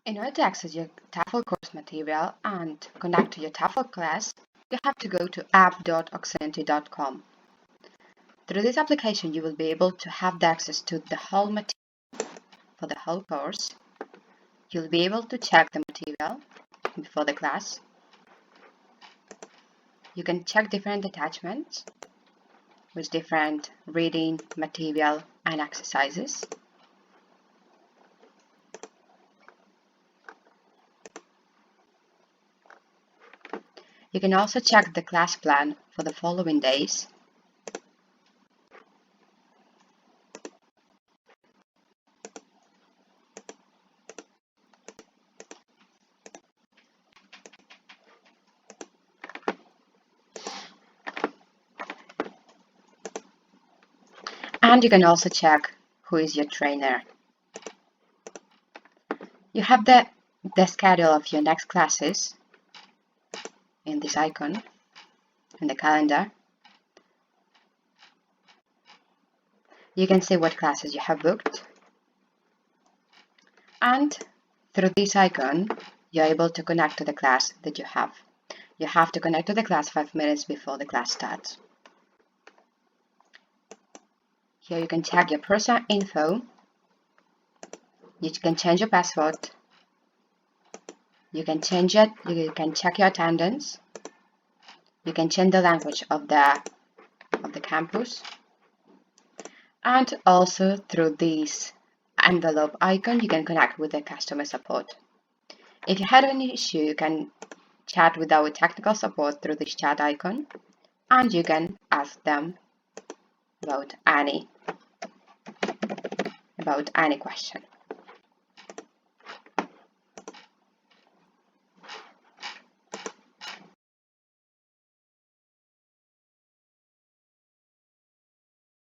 In order to access your TEFL course material and connect to your TEFL class, you have to go to app.oxbridge.com. Through this application, you will be able to have the access to the whole material for the whole course. You'll be able to check the material before the class. You can check different attachments with different reading, material, and exercises. You can also check the class plan for the following days. And you can also check who is your trainer. You have the schedule of your next classes in this icon, in the calendar. You can see what classes you have booked. And through this icon, you're able to connect to the class that you have. You have to connect to the class 5 minutes before the class starts. Here you can check your personal info. You can change your password. You can change it. You can check your attendance. You can change the language of the campus. And also through this envelope icon, you can connect with the customer support. If you had any issue, you can chat with our technical support through this chat icon, and you can ask them about any question.